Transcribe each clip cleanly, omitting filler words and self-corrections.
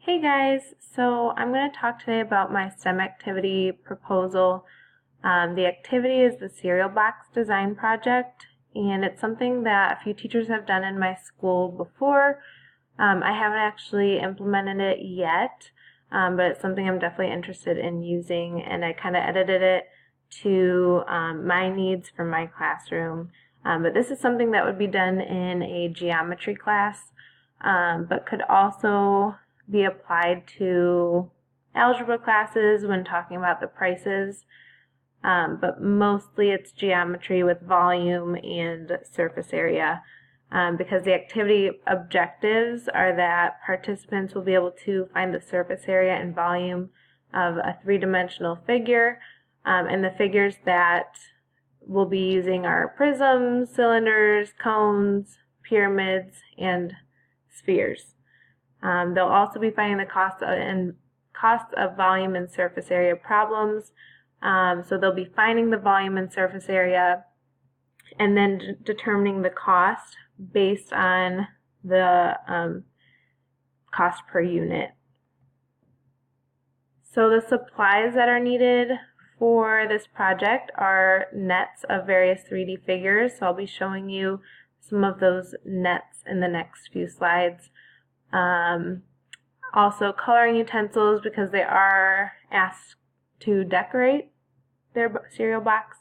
Hey guys, so I'm going to talk today about my STEM activity proposal. The activity is the cereal box design project, and it's something that a few teachers have done in my school before. I haven't actually implemented it yet, but it's something I'm definitely interested in using, and I kind of edited it to my needs for my classroom. But this is something that would be done in a geometry class, but could also be applied to algebra classes when talking about the prices, but mostly it's geometry with volume and surface area, because the activity objectives are that participants will be able to find the surface area and volume of a three-dimensional figure, and the figures that we'll be using are prisms, cylinders, cones, pyramids, and spheres. They'll also be finding the costs of volume and surface area problems. So they'll be finding the volume and surface area and then determining the cost based on the cost per unit. So the supplies that are needed for this project are nets of various 3D figures. So I'll be showing you some of those nets in the next few slides. Also coloring utensils, because they are asked to decorate their cereal box.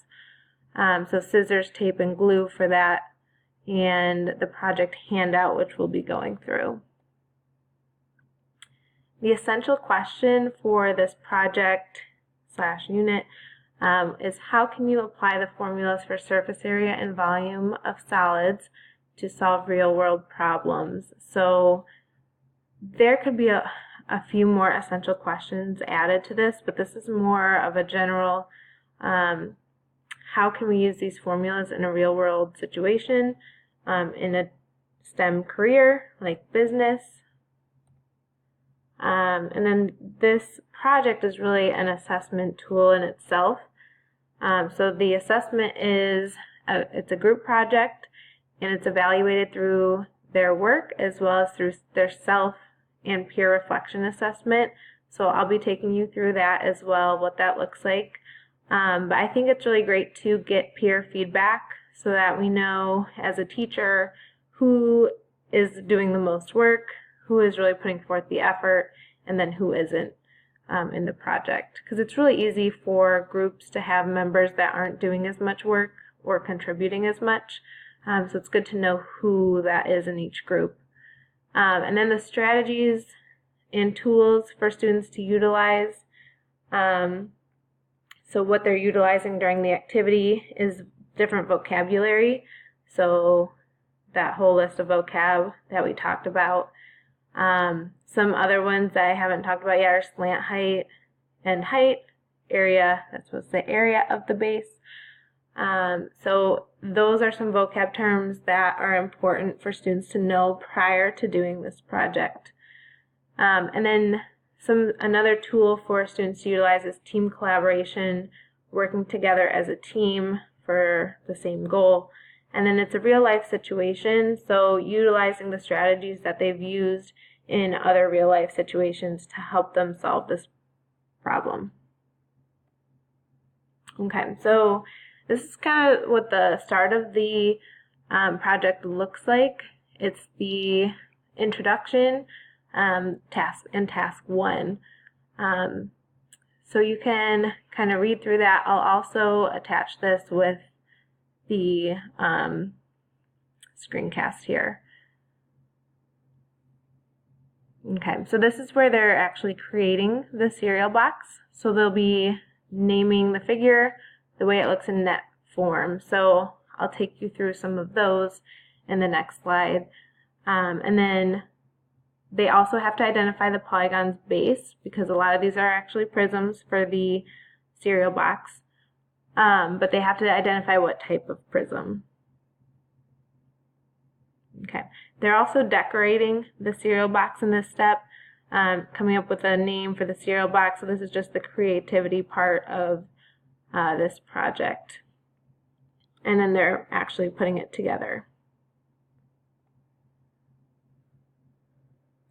So scissors, tape, and glue for that, and the project handout, which we'll be going through. The essential question for this project / unit is how can you apply the formulas for surface area and volume of solids to solve real-world problems? So there could be a few more essential questions added to this, but this is more of a general, how can we use these formulas in a real-world situation, in a STEM career, like business. And then this project is really an assessment tool in itself. So the assessment is, it's a group project, and it's evaluated through their work as well as through their self and peer reflection assessment. So I'll be taking you through that as well, what that looks like. But I think it's really great to get peer feedback so that we know as a teacher who is doing the most work, who is really putting forth the effort, and then who isn't in the project. Because it's really easy for groups to have members that aren't doing as much work or contributing as much. So it's good to know who that is in each group. And then the strategies and tools for students to utilize. So what they're utilizing during the activity is different vocabulary. So that whole list of vocab that we talked about. Some other ones that I haven't talked about yet are slant height and height, area, that's what's the area of the base. So those are some vocab terms that are important for students to know prior to doing this project. And then another tool for students to utilize is team collaboration, working together as a team for the same goal. And then it's a real life situation, so utilizing the strategies that they've used in other real life situations to help them solve this problem. Okay, so this is kind of what the start of the project looks like. It's the introduction, task 1. So you can kind of read through that. I'll also attach this with the screencast here. Okay, so this is where they're actually creating the cereal box. So they'll be naming the figure the way it looks in net form. So I'll take you through some of those in the next slide. And then they also have to identify the polygon's base, because a lot of these are actually prisms for the cereal box. But they have to identify what type of prism. Okay, they're also decorating the cereal box in this step, coming up with a name for the cereal box. So this is just the creativity part of this project. And then they're actually putting it together.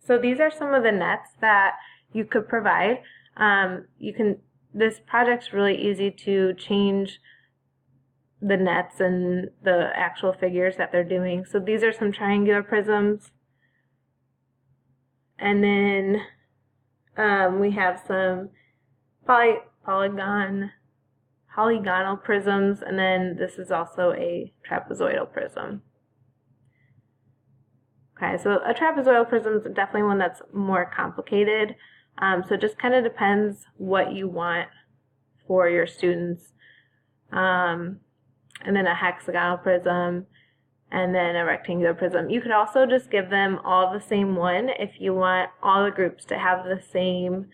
So these are some of the nets that you could provide. This project's really easy to change the nets and the actual figures that they're doing. So these are some triangular prisms. And then we have some polygonal prisms, and then this is also a trapezoidal prism. Okay, so a trapezoidal prism is definitely one that's more complicated. So it just kind of depends what you want for your students. And then a hexagonal prism, and then a rectangular prism. You could also just give them all the same one if you want all the groups to have the same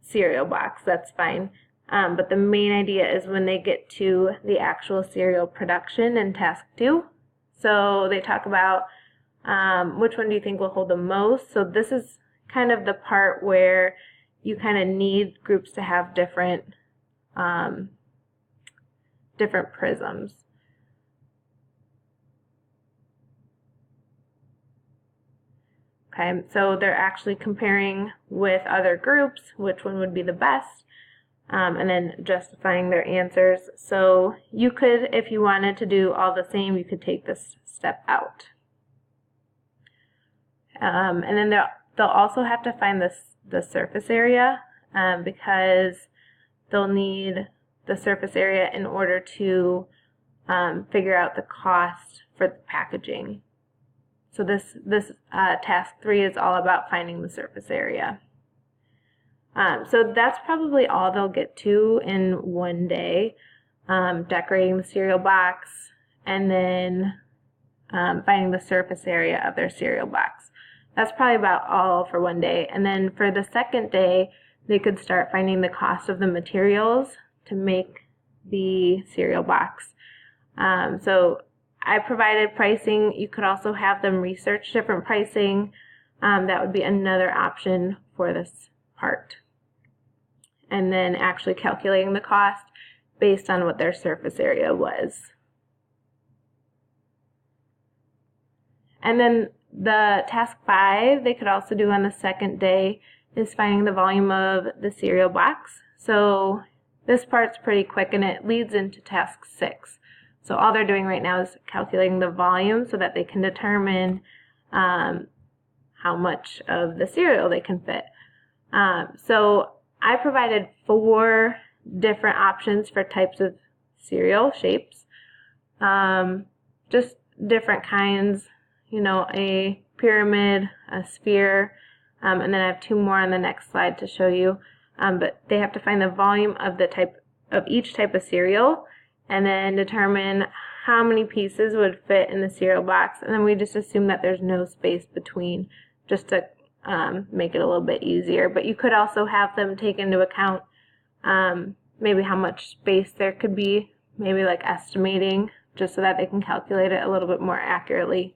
cereal box. That's fine. But the main idea is when they get to the actual cereal production in task 2. So they talk about which one do you think will hold the most. So this is kind of the part where you kind of need groups to have different prisms. Okay, so they're actually comparing with other groups which one would be the best, and then justifying their answers. So you could, if you wanted to do all the same, you could take this step out. And then they'll also have to find the surface area, because they'll need the surface area in order to figure out the cost for the packaging. So this task 3 is all about finding the surface area. So that's probably all they'll get to in one day, decorating the cereal box, and then finding the surface area of their cereal box. That's probably about all for one day. And then for the second day, they could start finding the cost of the materials to make the cereal box. So I provided pricing. You could also have them research different pricing. That would be another option for this part. And then actually calculating the cost based on what their surface area was. And then the task 5 they could also do on the second day is finding the volume of the cereal box. So this part's pretty quick and it leads into task 6. So all they're doing right now is calculating the volume so that they can determine how much of the cereal they can fit. So I provided 4 different options for types of cereal shapes. Just different kinds, you know, a pyramid, a sphere, and then I have 2 more on the next slide to show you. But they have to find the volume of each type of cereal, and then determine how many pieces would fit in the cereal box. And then we just assume that there's no space between, just to make it a little bit easier. But you could also have them take into account maybe how much space there could be, maybe like estimating, just so that they can calculate it a little bit more accurately.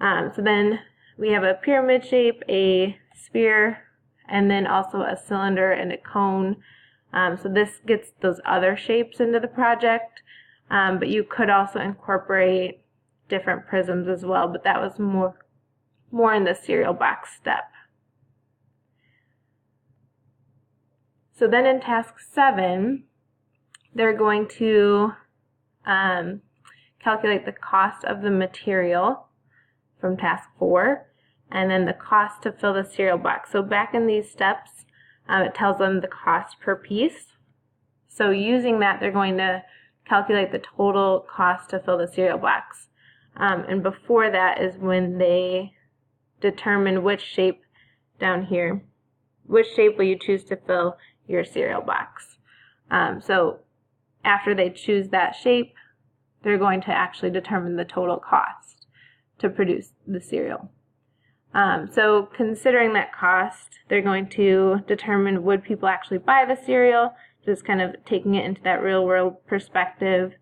So then we have a pyramid shape, a sphere, and then also a cylinder and a cone. So this gets those other shapes into the project, but you could also incorporate different prisms as well, but that was more in the cereal box step. So then in task 7, they're going to calculate the cost of the material from task 4, and then the cost to fill the cereal box. So back in these steps, it tells them the cost per piece. So using that, they're going to calculate the total cost to fill the cereal box. And before that is when they determine which shape down here, which shape will you choose to fill your cereal box. So after they choose that shape, they're going to actually determine the total cost to produce the cereal. So considering that cost, they're going to determine would people actually buy the cereal, just kind of taking it into that real world perspective,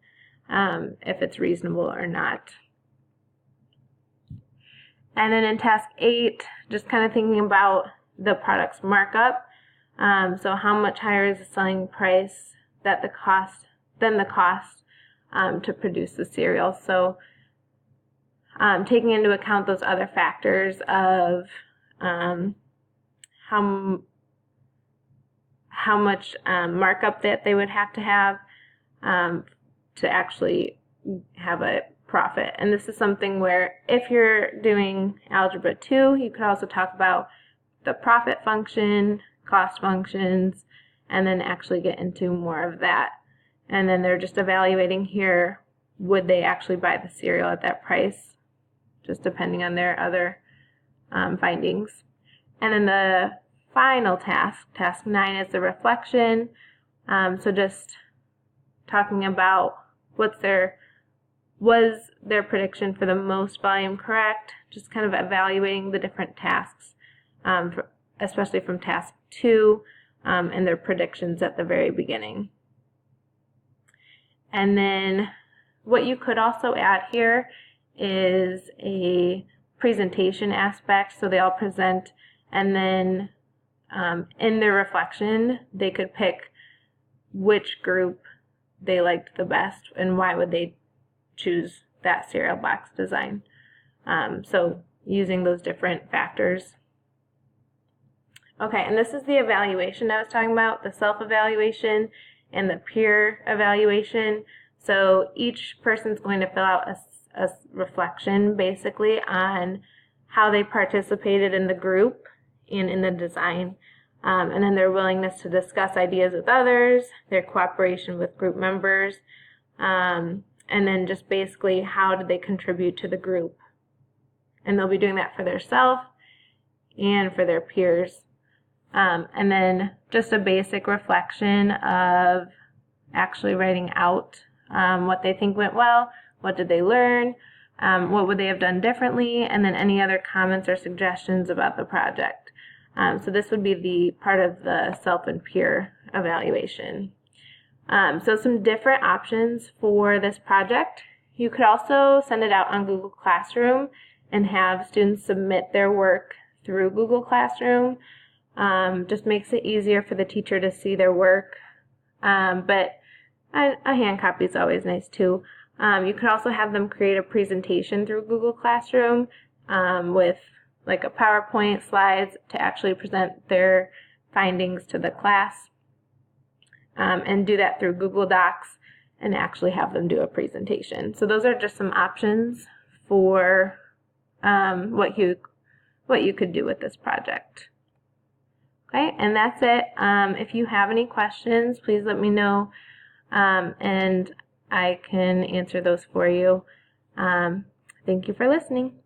if it's reasonable or not. And then in task 8, just kind of thinking about the product's markup. So how much higher is the selling price than the cost to produce the cereal. So taking into account those other factors of how much markup that they would have to have to actually have a profit. And this is something where if you're doing Algebra 2, you could also talk about the profit function, cost functions, and then actually get into more of that. And then they're just evaluating here, would they actually buy the cereal at that price, just depending on their other findings. And then the final task, task 9, is the reflection. So just talking about was their prediction for the most volume correct, just kind of evaluating the different tasks, especially from task 2 and their predictions at the very beginning. And then what you could also add here is a presentation aspect, so they all present, and then in their reflection they could pick which group they liked the best and why would they choose that cereal box design. So using those different factors. Okay, and this is the evaluation I was talking about, the self-evaluation and the peer evaluation. So each person's going to fill out a reflection basically on how they participated in the group and in the design, and then their willingness to discuss ideas with others, their cooperation with group members, and then just basically how did they contribute to the group. And they'll be doing that for themselves and for their peers. And then just a basic reflection of actually writing out what they think went well, what did they learn, what would they have done differently, and then any other comments or suggestions about the project. So this would be the part of the self and peer evaluation. So some different options for this project. You could also send it out on Google Classroom and have students submit their work through Google Classroom. Just makes it easier for the teacher to see their work, but a hand copy is always nice too. You could also have them create a presentation through Google Classroom with like a PowerPoint slides to actually present their findings to the class, and do that through Google Docs and actually have them do a presentation. So those are just some options for what you could do with this project. Okay, and that's it. If you have any questions, please let me know, and I can answer those for you. Thank you for listening.